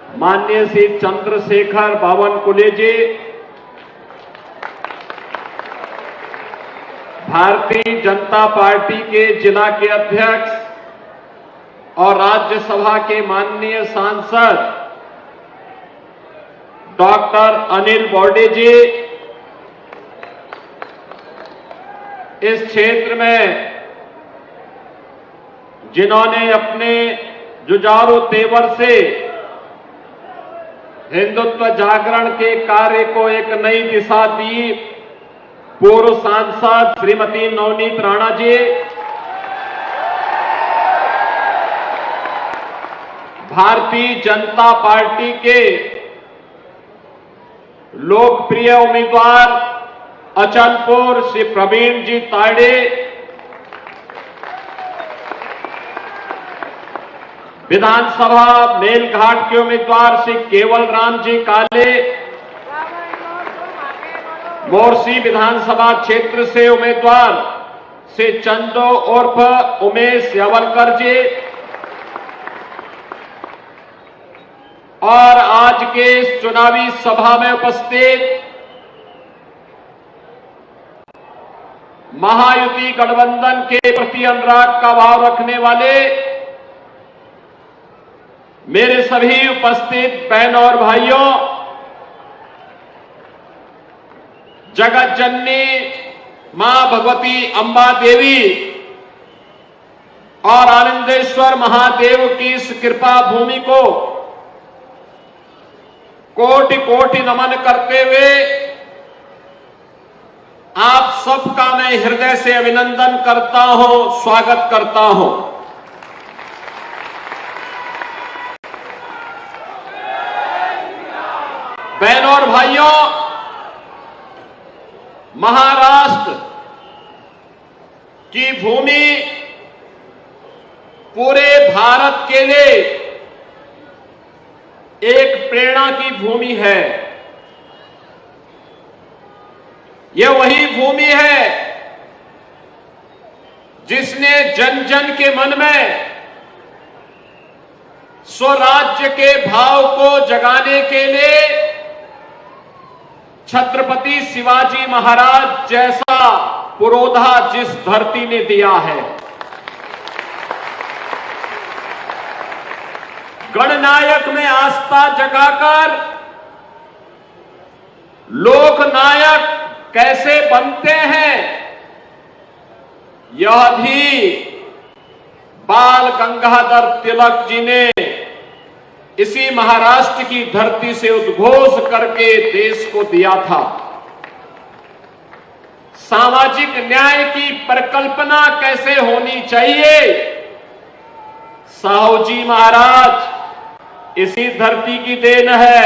माननीय श्री चंद्रशेखर बावनकुले जी, भारतीय जनता पार्टी के जिला के अध्यक्ष और राज्यसभा के माननीय सांसद डॉक्टर अनिल बॉडी जी, इस क्षेत्र में जिन्होंने अपने जुझारू तेवर से हिंदुत्व जागरण के कार्य को एक नई दिशा दी, पूर्व सांसद श्रीमती नवनीत राणा जी, भारतीय जनता पार्टी के लोकप्रिय उम्मीदवार अचलपुर श्री प्रवीण जी ताड़े, विधानसभा मेलघाट के उम्मीदवार श्री केवल राम जी काले, मोरसी विधानसभा क्षेत्र से उम्मीदवार श्री चंदो उर्फ उमेश यावलकर जी, और आज के इस चुनावी सभा में उपस्थित महायुति गठबंधन के प्रति अनुराग का भाव रखने वाले मेरे सभी उपस्थित बहन और भाइयों, जगत जननी मां भगवती अंबा देवी और आनंदेश्वर महादेव की इस कृपा भूमि को कोटि कोटि नमन करते हुए आप सबका मैं हृदय से अभिनंदन करता हूं, स्वागत करता हूं। बहनों और भाइयों, महाराष्ट्र की भूमि पूरे भारत के लिए एक प्रेरणा की भूमि है। यह वही भूमि है जिसने जन जन के मन में स्वराज्य के भाव को जगाने के लिए छत्रपति शिवाजी महाराज जैसा पुरोधा जिस धरती ने दिया है, गणनायक में आस्था जगाकर लोकनायक कैसे बनते हैं, यह भी बाल गंगाधर तिलक जी ने इसी महाराष्ट्र की धरती से उद्घोष करके देश को दिया था। सामाजिक न्याय की परिकल्पना कैसे होनी चाहिए, साहू जी महाराज इसी धरती की देन है।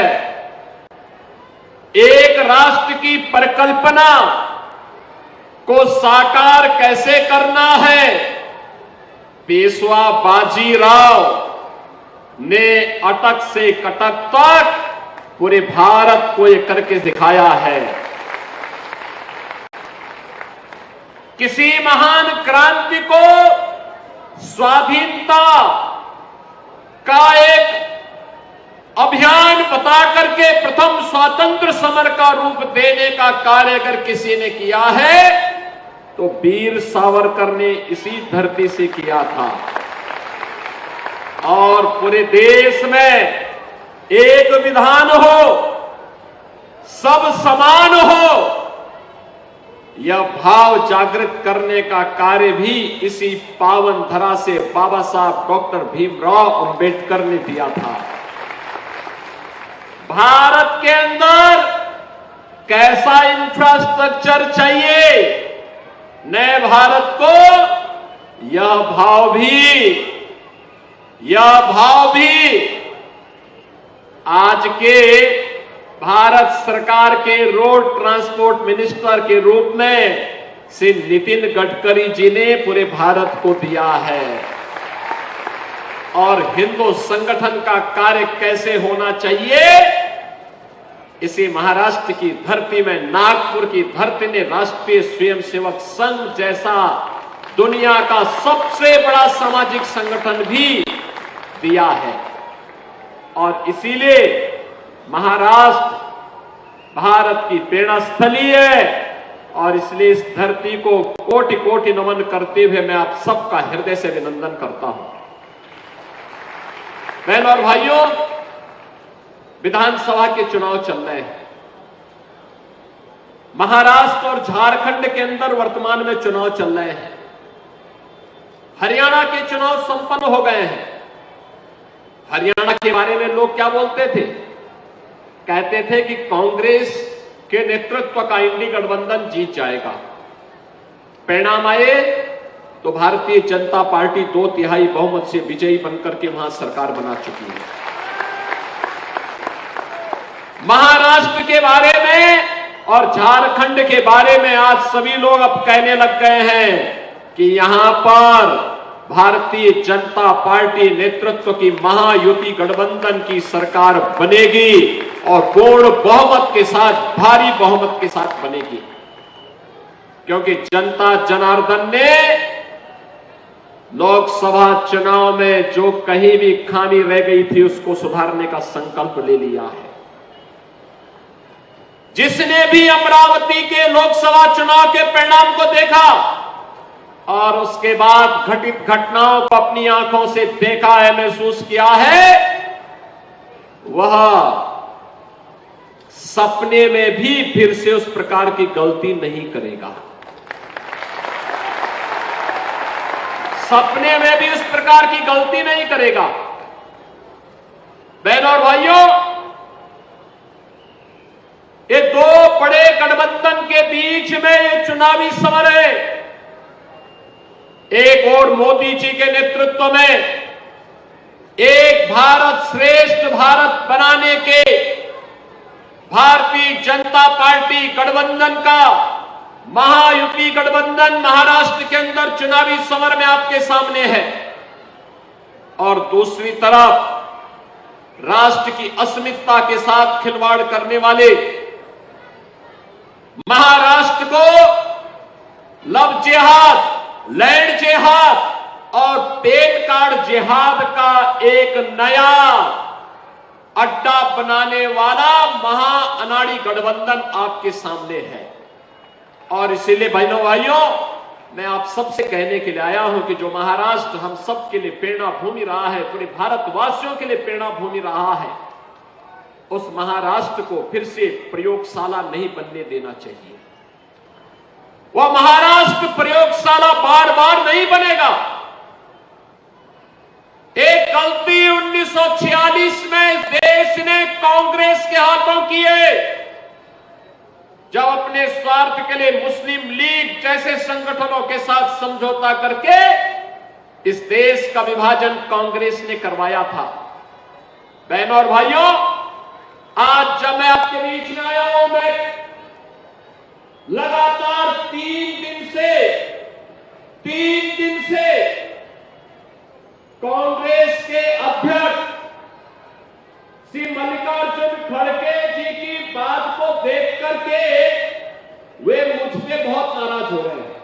एक राष्ट्र की परिकल्पना को साकार कैसे करना है, पेशवा बाजीराव ने अटक से कटक तक पूरे भारत को ये करके दिखाया है। किसी महान क्रांति को स्वाधीनता का एक अभियान बता करके प्रथम स्वातंत्र समर का रूप देने का कार्य अगर किसी ने किया है तो वीर सावरकर ने इसी धरती से किया था। और पूरे देश में एक विधान हो, सब समान हो, यह भाव जागृत करने का कार्य भी इसी पावन धरा से बाबा साहब डॉक्टर भीमराव अंबेडकर ने दिया था। भारत के अंदर कैसा इंफ्रास्ट्रक्चर चाहिए नए भारत को, यह भाव भी आज के भारत सरकार के रोड ट्रांसपोर्ट मिनिस्टर के रूप में श्री नितिन गडकरी जी ने पूरे भारत को दिया है। और हिंदू संगठन का कार्य कैसे होना चाहिए, इसी महाराष्ट्र की धरती में, नागपुर की धरती ने राष्ट्रीय स्वयंसेवक संघ जैसा दुनिया का सबसे बड़ा सामाजिक संगठन भी दिया है। और इसीलिए महाराष्ट्र भारत की प्रेरणा स्थली है और इसलिए इस धरती को कोटि कोटि नमन करते हुए मैं आप सबका हृदय से अभिनंदन करता हूं। बहनों और भाइयों, विधानसभा के चुनाव चल रहे हैं। महाराष्ट्र और झारखंड के अंदर वर्तमान में चुनाव चल रहे हैं। हरियाणा के चुनाव संपन्न हो गए हैं। हरियाणा के बारे में लोग क्या बोलते थे? कहते थे कि कांग्रेस के नेतृत्व का इंडी गठबंधन जीत जाएगा। परिणाम आए तो भारतीय जनता पार्टी 2/3 बहुमत से विजयी बनकर के वहां सरकार बना चुकी है। महाराष्ट्र के बारे में और झारखंड के बारे में आज सभी लोग अब कहने लग गए हैं कि यहां पर भारतीय जनता पार्टी नेतृत्व की महायुति गठबंधन की सरकार बनेगी और पूर्ण बहुमत के साथ, भारी बहुमत के साथ बनेगी, क्योंकि जनता जनार्दन ने लोकसभा चुनाव में जो कहीं भी खामी रह गई थी उसको सुधारने का संकल्प ले लिया है। जिसने भी अमरावती के लोकसभा चुनाव के परिणाम को देखा और उसके बाद घटित घटनाओं को अपनी आंखों से देखा है, महसूस किया है, वह सपने में भी फिर से उस प्रकार की गलती नहीं करेगा। सपने में भी उस प्रकार की गलती नहीं करेगा। बहनों और भाइयों, ये दो बड़े गठबंधन के बीच में ये चुनावी समर है। एक और मोदी जी के नेतृत्व में एक भारत श्रेष्ठ भारत बनाने के भारतीय जनता पार्टी गठबंधन का महायुति गठबंधन महाराष्ट्र के अंदर चुनावी समर में आपके सामने है। और दूसरी तरफ राष्ट्र की अस्मिता के साथ खिलवाड़ करने वाले महाराष्ट्र को लव जिहाद, लैंड जिहाद और पेन कार्ड जिहाद का एक नया अड्डा बनाने वाला महा अनाड़ी गठबंधन आपके सामने है। और इसीलिए बहनों भाइयों, मैं आप सबसे कहने के लिए आया हूं कि जो महाराष्ट्र हम सब के लिए प्रेरणा भूमि रहा है, पूरे भारतवासियों के लिए प्रेरणा भूमि रहा है, उस महाराष्ट्र को फिर से प्रयोगशाला नहीं बनने देना चाहिए। वह महाराष्ट्र प्रयोगशाला बार बार नहीं बनेगा। एक गलती 1946 में देश ने कांग्रेस के हाथों की है, जब अपने स्वार्थ के लिए मुस्लिम लीग जैसे संगठनों के साथ समझौता करके इस देश का विभाजन कांग्रेस ने करवाया था। बहनों और भाइयों, आज जब मैं आपके बीच में आया हूं, मैं लगातार 3 दिन से कांग्रेस के अध्यक्ष श्री मल्लिकार्जुन खड़गे जी की बात को देख करके वे मुझ पे बहुत नाराज हो रहे हैं।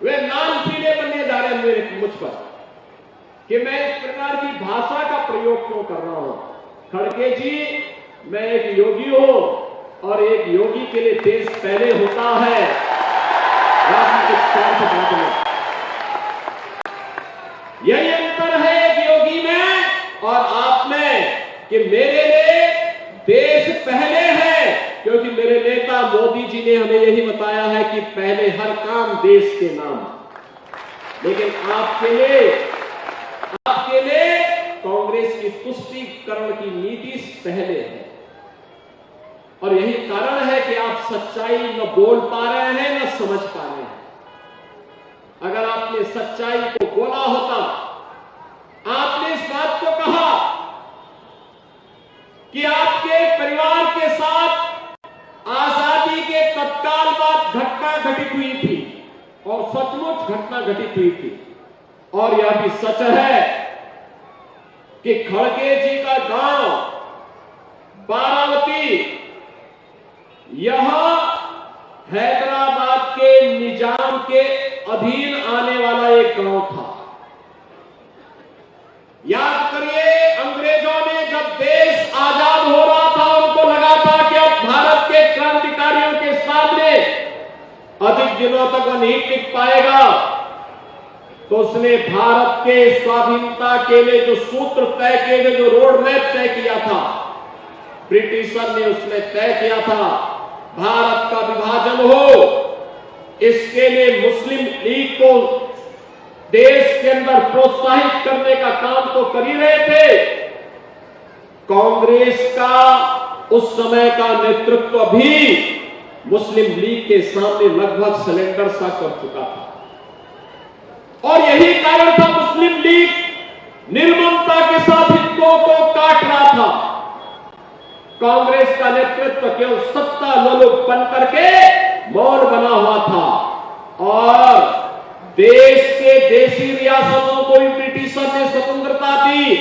वे नाम पीले बनने जा रहे हैं मेरे मुझ पर कि मैं इस प्रकार की भाषा का प्रयोग क्यों कर रहा हूं। खड़गे जी, मैं एक योगी हूं और एक योगी के लिए देश पहले होता है, राजनीतिक स्वार्थ बाद में। यही अंतर है एक योगी में और आप में कि मेरे लिए देश पहले है, क्योंकि मेरे नेता मोदी जी ने हमें यही बताया है कि पहले हर काम देश के नाम। लेकिन आपके लिए कांग्रेस की तुष्टीकरण की नीति पहले है। और यही कारण है कि आप सच्चाई न बोल पा रहे हैं न समझ पा रहे हैं। अगर आपने सच्चाई को बोला होता, आपने इस बात को कहा कि आपके परिवार के साथ आजादी के तत्काल बाद घटना घटित हुई थी और सचमुच घटना घटित हुई थी, और यह भी सच है कि खड़गे जी का गांव बारावती यह हैदराबाद के निजाम के अधीन आने वाला एक गांव था। याद करिए, तक वो नहीं टिक पाएगा, तो उसने भारत के स्वाधीनता के लिए जो सूत्र तय किए थे, जो रोड मैप तय किया था, ब्रिटिशर ने उसमें तय किया था, भारत का विभाजन हो। इसके लिए मुस्लिम लीग को देश के अंदर प्रोत्साहित करने का काम तो कर ही रहे थे। कांग्रेस का उस समय का नेतृत्व भी मुस्लिम लीग के सामने लगभग सिलेंडर सा कर चुका था, और यही कारण था मुस्लिम लीग निर्ममता के साथ हिंदुओं को काट रहा था। कांग्रेस का नेतृत्व केवल सत्ता लोलुप बन करके मौन बना हुआ था, और देश के देशी रियासतों को भी ब्रिटिशर ने स्वतंत्रता दी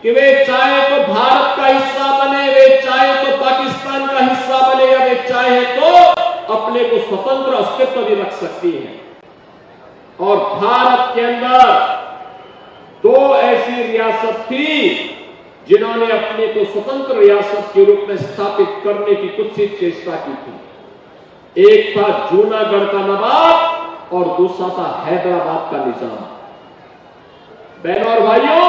कि वे चाहे तो भारत का हिस्सा बने, वे चाहे तो पाकिस्तान का हिस्सा बने, या वे चाहे तो अपने को स्वतंत्र अस्तित्व भी रख सकती है। और भारत के अंदर दो ऐसी रियासत थी जिन्होंने अपने को स्वतंत्र रियासत के रूप में स्थापित करने की कुछ सी चेष्टा की थी। एक था जूनागढ़ का नवाब, और दूसरा था हैदराबाद का निजाम। बहनों और भाइयों,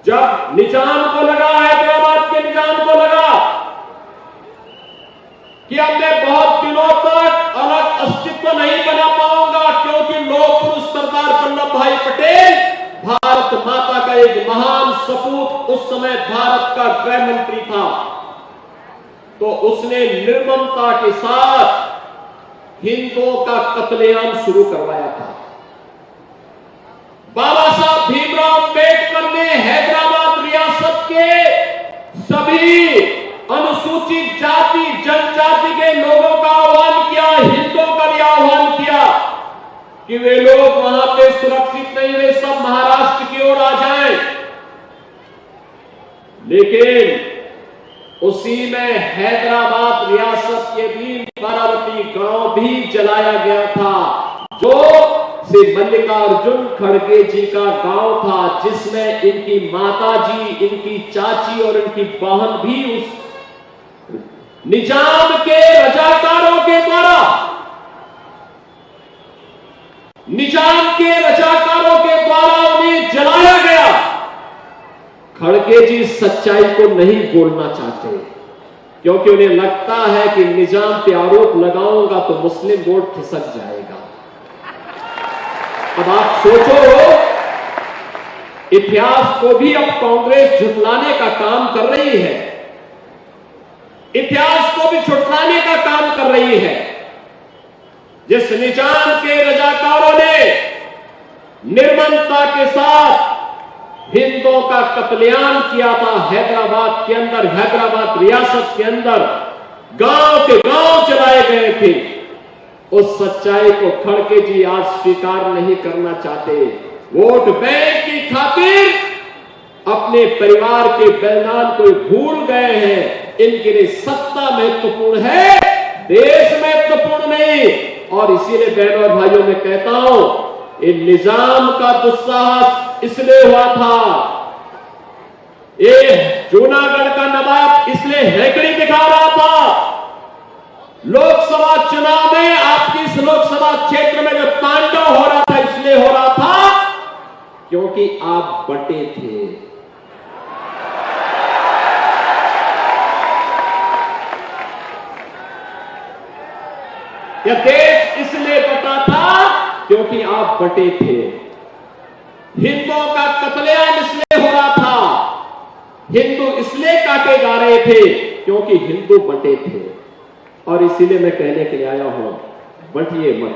जब निजाम को लगा, हैदराबाद के निजाम को लगा कि अब मैं बहुत दिनों तक अलग अस्तित्व नहीं बना पाऊंगा, क्योंकि लौह पुरुष सरदार वल्लभ भाई पटेल भारत माता का एक महान सपूत, उस समय भारत का गृह मंत्री था, तो उसने निर्ममता के साथ हिंदुओं का कत्लेआम शुरू करवाया था। बाबा साहब भीमराव अंबेडकर ने हैदराबाद रियासत के सभी अनुसूचित जाति जनजाति के लोगों का आह्वान किया, हिंदुओं का भी आह्वान किया कि वे लोग वहां पे सुरक्षित नहीं, वे सब महाराष्ट्र की ओर आ जाएं। लेकिन उसी में हैदराबाद रियासत के भी बारावती गांव भी जलाया गया था, जो श्री मल्लिकार्जुन खड़गे जी का गांव था, जिसमें इनकी माता जी, इनकी चाची और इनकी बहन भी उस निजाम के रजाकारों के द्वारा, निजाम के रजाकारों के द्वारा उन्हें जलाया गया। खड़गे जी सच्चाई को नहीं बोलना चाहते, क्योंकि उन्हें लगता है कि निजाम पे आरोप लगाऊंगा तो मुस्लिम वोट खिसक जाएगा। अब आप सोचो, इतिहास को भी अब कांग्रेस झुठलाने का काम कर रही है, इतिहास को भी झुठलाने का काम कर रही है। जिस निजाम के रजाकारों ने निर्ममता के साथ हिंदुओं का कत्लेआम किया था हैदराबाद के अंदर, हैदराबाद रियासत के अंदर गांव के गांव चलाए गए थे, उस सच्चाई को खड़गे जी आज स्वीकार नहीं करना चाहते। वोट बैंक की खातिर अपने परिवार के बलिदान को भूल गए हैं। इनके लिए सत्ता महत्वपूर्ण है, देश महत्वपूर्ण नहीं। और इसीलिए बहनों और भाइयों में कहता हूं, इन निजाम का दुस्साहस इसलिए हुआ था, ये जूनागढ़ का नवाब इसलिए हैकड़ी दिखा रहा था। लोकसभा चुनाव में आपकी इस लोकसभा क्षेत्र में जो तांडव हो रहा था, इसलिए हो रहा था क्योंकि आप बटे थे। यह देश इसलिए बटा था क्योंकि आप बटे थे। हिंदुओं का कत्लेआम इसलिए हो रहा था, हिंदू इसलिए काटे जा रहे थे क्योंकि हिंदू बटे थे। और इसीलिए मैं कहने के लिए आया हूं, बटिए मत।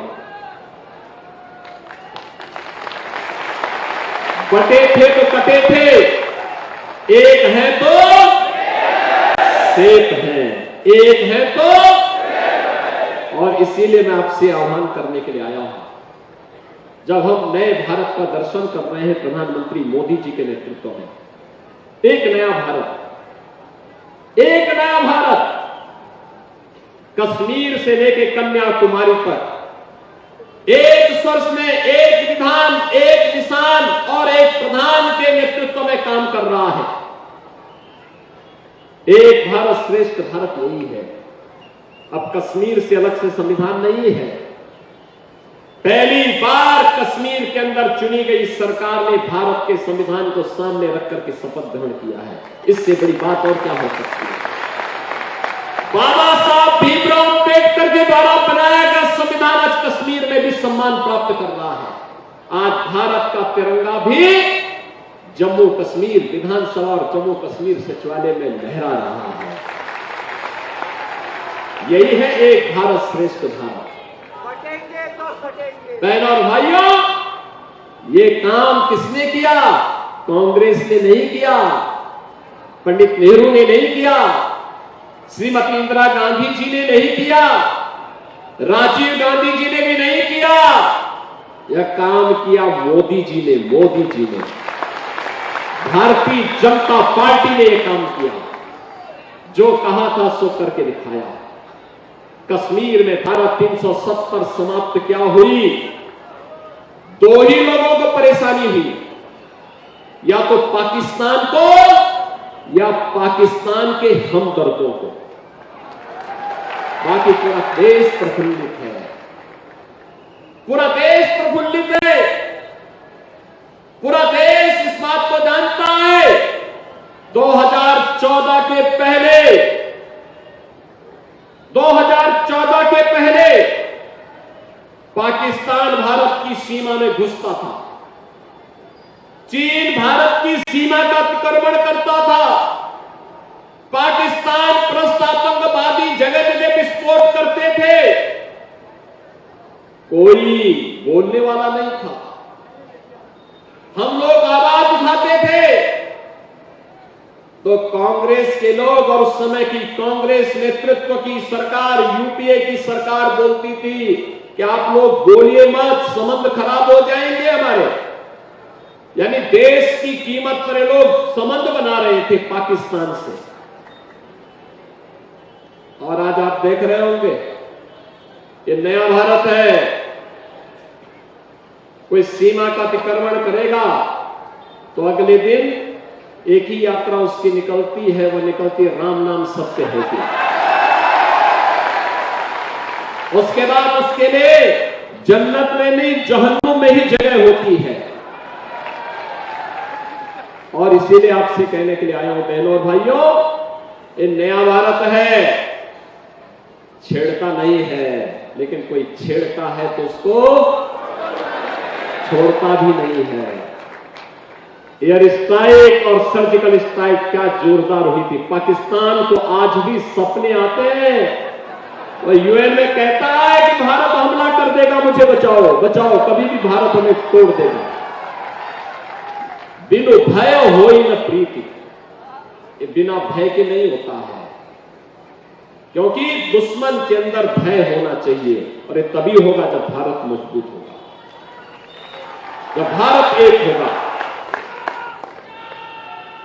बटे थे तो कटे थे, एक है तो सेठ है, एक है तो। और इसीलिए मैं आपसे आह्वान करने के लिए आया हूं, जब हम नए भारत का दर्शन कर रहे हैं प्रधानमंत्री मोदी जी के नेतृत्व में, एक नया भारत, एक नया भारत, कश्मीर से लेकर कन्याकुमारी पर एक स्पर्श में एक विधान, एक निशान और एक प्रधान के नेतृत्व में काम कर रहा है। एक भारत श्रेष्ठ भारत यही है। अब कश्मीर से अलग से संविधान नहीं है। पहली बार कश्मीर के अंदर चुनी गई सरकार ने भारत के संविधान को सामने रखकर के शपथ ग्रहण किया है। इससे बड़ी बात और क्या हो सकती है। बाबा साहब भीमराव अम्बेडकर के द्वारा बनाया गया संविधान आज कश्मीर में भी सम्मान प्राप्त कर रहा है। आज भारत का तिरंगा भी जम्मू कश्मीर विधानसभा और जम्मू कश्मीर सचिवालय में लहरा रहा है। यही है एक भारत श्रेष्ठ भारत। बहनों और भाइयों, ये काम किसने किया? कांग्रेस ने नहीं किया, पंडित नेहरू ने नहीं किया, श्रीमती इंदिरा गांधी जी ने नहीं किया, राजीव गांधी जी ने भी नहीं किया। यह काम किया मोदी जी ने। मोदी जी ने, भारतीय जनता पार्टी ने यह काम किया। जो कहा था सो करके दिखाया। कश्मीर में धारा 370 समाप्त क्या हुई? दो ही लोगों को परेशानी हुई, या तो पाकिस्तान को या पाकिस्तान के हमदर्दों को। बाकी पूरा देश प्रफुल्लित है, पूरा देश प्रफुल्लित है। पूरा देश इस बात को जानता है 2014 के पहले 2014 के पहले पाकिस्तान भारत की सीमा में घुसता था, चीन भारत की सीमा का अतिक्रमण करता था, पाकिस्तान प्रस्त आतंकवादी जगह जगह विस्फोट करते थे, कोई बोलने वाला नहीं था। हम लोग आवाज उठाते थे तो कांग्रेस के लोग और उस समय की कांग्रेस नेतृत्व की सरकार, यूपीए की सरकार बोलती थी कि आप लोग बोलिए मत, संबंध खराब हो जाएंगे हमारे। यानी देश की कीमत पर ये लोग संबंध बना रहे थे पाकिस्तान से। और आज आप देख रहे होंगे ये नया भारत है। कोई सीमा का अतिक्रमण करेगा तो अगले दिन एक ही यात्रा उसकी निकलती है, वो निकलती राम नाम सत्य होती। उसके बाद उसके लिए जन्नत में नहीं जहन्नुम में ही जगह होती है। और इसीलिए आपसे कहने के लिए आया हूं बहनों और भाइयों, ये नया भारत है, छेड़ता नहीं है, लेकिन कोई छेड़ता है तो उसको छोड़ता भी नहीं है। एयर स्ट्राइक और सर्जिकल स्ट्राइक क्या जोरदार हुई थी। पाकिस्तान को आज भी सपने आते हैं, और यूएन में कहता है कि भारत हमला कर देगा, मुझे बचाओ बचाओ, कभी भी भारत हमें तोड़ देगा। बिनु भय होई न प्रीति, ये बिना भय के नहीं होता है, क्योंकि दुश्मन के अंदर भय होना चाहिए। और ये तभी होगा जब भारत मजबूत होगा, जब भारत एक होगा।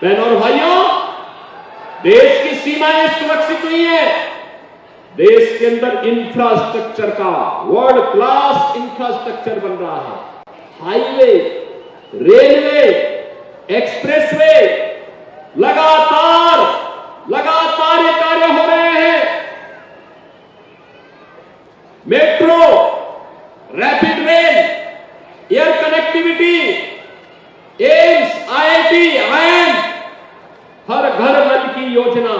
बहनों और भाइयों, देश की सीमाएं सुरक्षित हुई है। देश के अंदर इंफ्रास्ट्रक्चर का वर्ल्ड क्लास इंफ्रास्ट्रक्चर बन रहा है। हाईवे, रेलवे, एक्सप्रेसवे, लगातार ये कार्य हो रहे हैं। Metro, rapid rail, air connectivity, AIIMS, IIT, IIM, हर घर नल की योजना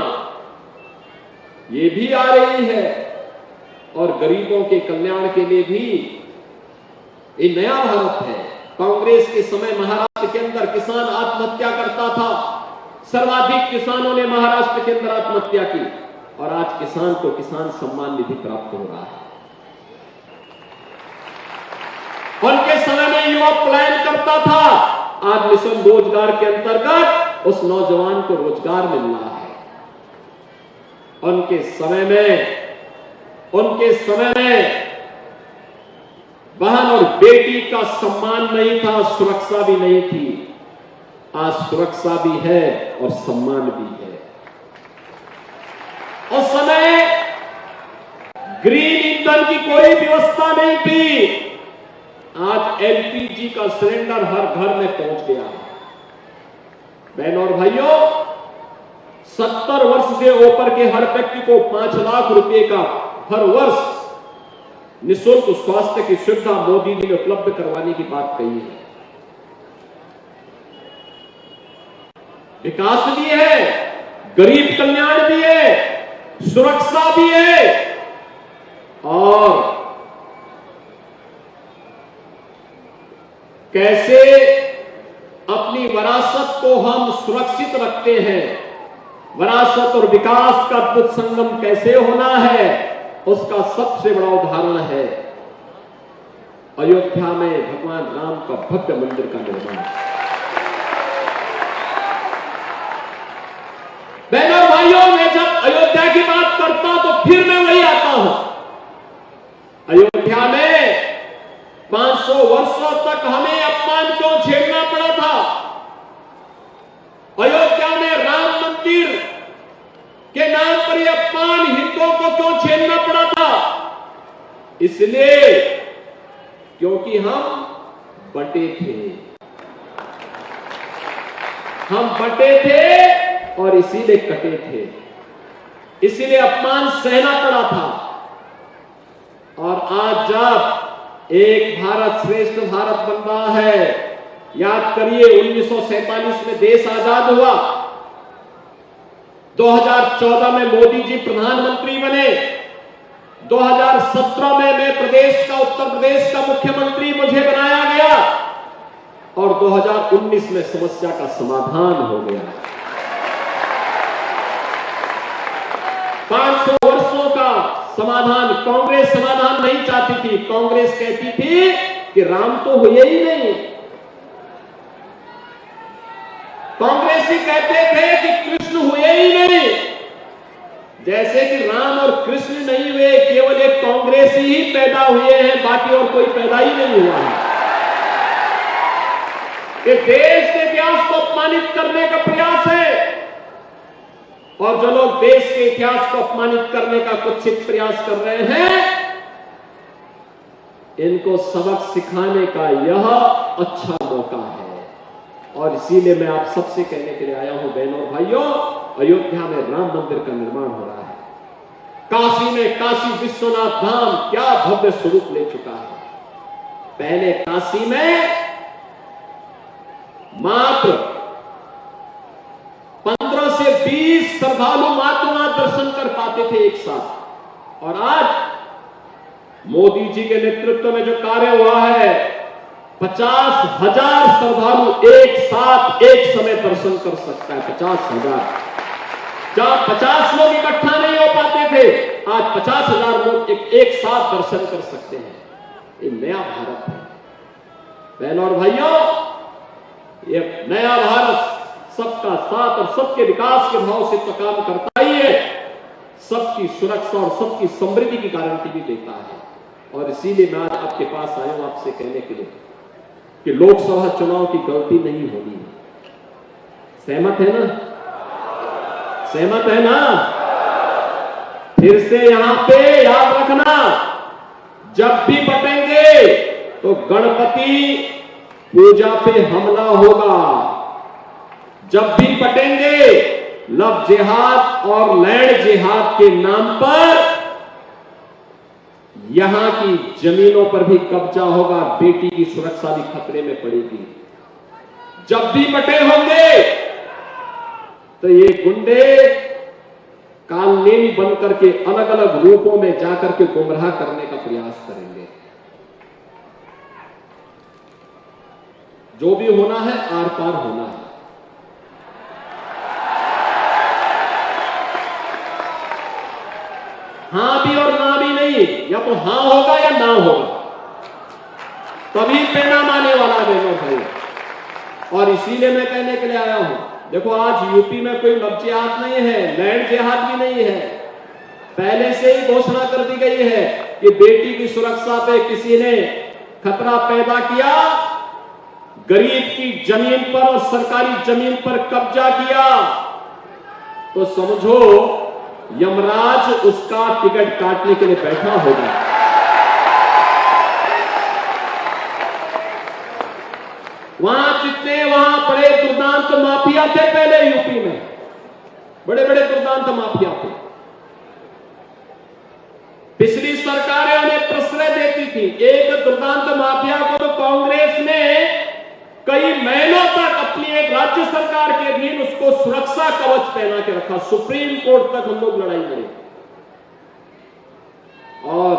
ये भी आ रही है। और गरीबों के कल्याण के लिए भी ये नया भारत है। कांग्रेस के समय महाराष्ट्र के अंदर किसान आत्महत्या करता था, सर्वाधिक किसानों ने महाराष्ट्र के अंदर आत्महत्या की, और आज किसान को किसान सम्मान निधि प्राप्त हो रहा है। उनके समय में युवा पलायन करता था, आज मिशन रोजगार के अंतर्गत उस नौजवान को रोजगार मिल रहा है। उनके समय में बहन और बेटी का सम्मान नहीं था, सुरक्षा भी नहीं थी। आज सुरक्षा भी है और सम्मान भी है। उस समय ग्रीन ईंधन की कोई व्यवस्था नहीं थी। आज एलपीजी का सिलेंडर हर घर में पहुंच गया है। बहनों और भाइयों, 70 वर्ष से ऊपर के हर व्यक्ति को 5 लाख रुपए का हर वर्ष निःशुल्क स्वास्थ्य की सुविधा मोदी जी ने उपलब्ध करवाने की बात कही है। विकास भी है, गरीब कल्याण भी है, सुरक्षा भी है और कैसे अपनी विरासत को हम सुरक्षित रखते हैं, विरासत और विकास का अद्भुत संगम कैसे होना है, उसका सबसे बड़ा उदाहरण है अयोध्या में भगवान राम का भव्य मंदिर का निर्माण। बहनों भाइयों, मैं जब अयोध्या की बात करता तो फिर मैं वही आता हूं। अयोध्या में 500 वर्षों तक हमें अपमान क्यों झेलना पड़ा था? अयोध्या में राम मंदिर के नाम पर यह अपमान हिंदुओं को क्यों झेलना पड़ा था? इसलिए क्योंकि हम बटे थे, हम बटे थे और इसीलिए कटे थे, इसीलिए अपमान सहना पड़ा था। और आज जब एक भारत श्रेष्ठ भारत बन रहा है, याद करिए 1947 में देश आजाद हुआ, 2014 में मोदी जी प्रधानमंत्री बने, 2017 में मैं उत्तर प्रदेश का मुख्यमंत्री मुझे बनाया गया और 2019 में समस्या का समाधान हो गया। 500 वर्षों का समाधान कांग्रेस समाधान नहीं चाहती थी। कांग्रेस कहती थी कि राम तो हुए ही नहीं। कांग्रेसी कहते थे कि कृष्ण हुए ही नहीं। जैसे कि राम और कृष्ण नहीं हुए, केवल एक कांग्रेसी ही पैदा हुए हैं, बाकी और कोई पैदा ही नहीं हुआ है। ये देश के इतिहास को अपमानित करने का प्रयास है और जो लोग देश के इतिहास को अपमानित करने का कुत्सित प्रयास कर रहे हैं, इनको सबक सिखाने का यह अच्छा मौका है। और इसीलिए मैं आप सबसे कहने के लिए आया हूं, बहनों और भाइयों, अयोध्या में राम मंदिर का निर्माण हो रहा है। काशी में काशी विश्वनाथ धाम क्या भव्य स्वरूप ले चुका है। पहले काशी में मात्र 15 से 20 श्रद्धालु मात्र वहां दर्शन कर पाते थे एक साथ, और आज मोदी जी के नेतृत्व में जो कार्य हुआ है, 50,000 श्रद्धालु एक साथ एक समय दर्शन कर सकता है। 50,000। जहां 50 लोग इकट्ठा नहीं हो पाते थे, आज 50,000 लोग एक साथ दर्शन कर सकते हैं। ये नया भारत है बहनों और भाइयों। ये नया भारत सबका साथ और सबके विकास के भाव से तो काम करता ही है, सबकी सुरक्षा और सबकी समृद्धि की गारंटी भी देता है। और इसीलिए मैं आज आपके पास आया हूं आपसे कहने के लिए कि लोकसभा चुनाव की गलती नहीं होनी है। सहमत है ना? सहमत है ना? फिर से यहां पे याद रखना, जब भी बटेंगे तो गणपति पूजा पे हमला होगा। जब भी बटेंगे लव जिहाद और लैंड जिहाद के नाम पर यहां की जमीनों पर भी कब्जा होगा, बेटी की सुरक्षा भी खतरे में पड़ेगी। जब भी बटे होंगे तो ये गुंडे कालनेमी बन करके अलग अलग रूपों में जाकर के गुमराह करने का प्रयास करेंगे। जो भी होना है आर पार होना है। हां भी और ना भी नहीं, या तो हां होगा या ना होगा, तभी पैना माने वाला बहनों भाई। और इसीलिए मैं कहने के लिए आया हूं, देखो आज यूपी में कोई लव जिहाद नहीं है, लैंड जिहाद भी नहीं है। पहले से ही घोषणा कर दी गई है कि बेटी की सुरक्षा पे किसी ने खतरा पैदा किया, गरीब की जमीन पर और सरकारी जमीन पर कब्जा किया, तो समझो यमराज उसका टिकट काटने के लिए बैठा होगा। वहां बड़े दुर्दांत माफिया थे पहले यूपी में, बड़े बड़े दुर्दांत माफिया थे। पिछली सरकारें उन्हें प्रश्रय देती थी। एक दुर्दांत माफिया को तो कांग्रेस ने कई महीनों तक अपनी एक राज्य सरकार के अधीन उसको सुरक्षा कवच पहना के रखा। सुप्रीम कोर्ट तक हम लोग लड़ाई लड़े और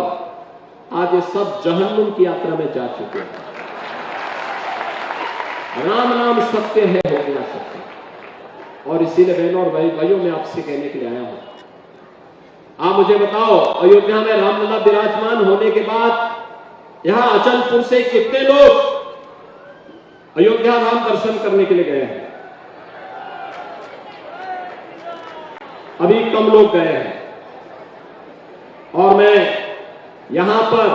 आज ये सब जहन्नुम की यात्रा में जा चुके हैं। राम नाम सत्य है, हो गया सत्य। और इसीलिए बहनों और भाइयों मैं आपसे कहने के लिए आया हूं, आप मुझे बताओ, अयोध्या में रामलला विराजमान होने के बाद यहां अचलपुर से कितने लोग अयोध्या धाम दर्शन करने के लिए गए हैं? अभी कम लोग गए हैं। और मैं यहां पर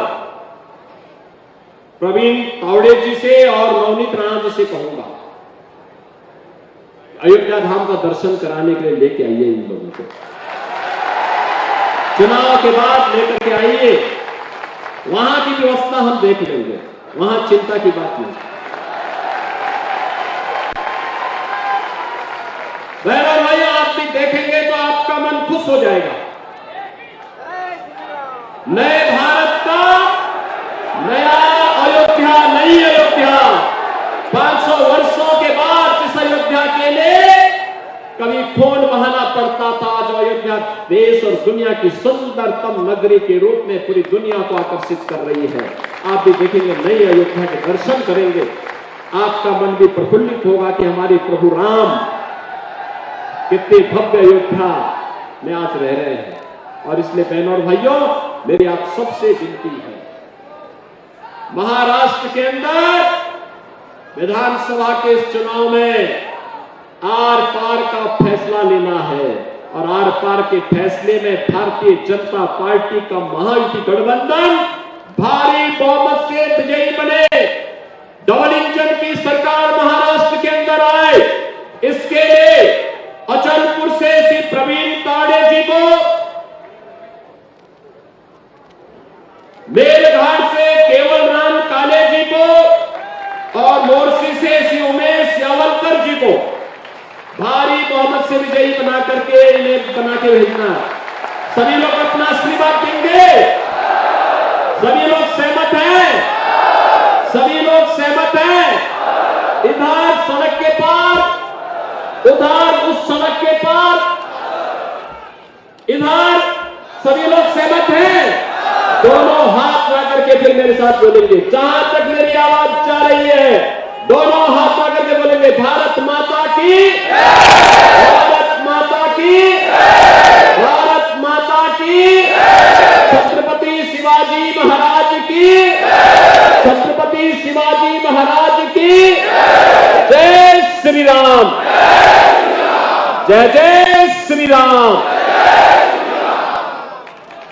प्रवीण तावड़े जी से और नवनीत राणा जी से कहूंगा, अयोध्या धाम का दर्शन कराने के लिए लेके आइए इन लोगों को। चुनाव के बाद लेकर के आइए, वहां की व्यवस्था हम देख लेंगे, वहां चिंता की बात नहीं। बहनों भाइयों, आप भी देखेंगे तो आपका मन खुश हो जाएगा। नए भारत का नया अयोध्या, नई अयोध्या, 500 वर्षों के बाद जिस अयोध्या के लिए कभी खून बहाना पड़ता था, जो अयोध्या देश और दुनिया की सुंदरतम नगरी के रूप में पूरी दुनिया को आकर्षित कर रही है। आप भी देखेंगे, नई अयोध्या के दर्शन करेंगे, आपका मन भी प्रफुल्लित होगा कि हमारे प्रभु राम कितनी भव्य अयोध्या में आज रह रहे हैं। और इसलिए बहनों और भाइयों, मेरी आप सबसे विनती है, महाराष्ट्र के अंदर विधानसभा के इस चुनाव में आर पार का फैसला लेना है। और आर पार के फैसले में भारतीय जनता पार्टी का महायुति गठबंधन भारी बहुमत से विजयी बने, डबल इंजन की सरकार महाराष्ट्र के अंदर आए। इसके लिए अचलपुर से श्री प्रवीण तावड़े जी को, मेलघाट से केवल राम काले जी को और मोर्शी से श्री उमेश यावलकर जी को भारी बहुमत से विजयी बना करके इन्हें बना के भेजना। सभी लोग अपना आशीर्वाद देंगे? सभी लोग सहमत हैं? सभी लोग सहमत हैं? इधर सड़क के पार, उधर उस सड़क के पार, इधर सभी लोग सहमत हैं? दोनों हाथ ला करके फिर मेरे साथ बोलेंगे, जहां तक मेरी आवाज जा रही है, दोनों हाथ ला करके बोलेंगे, भारत माता की, भारत माता की, भारत माता की, छत्रपति शिवाजी महाराज की, छत्रपति शिवाजी महाराज की जय श्री राम, जय जय श्री राम।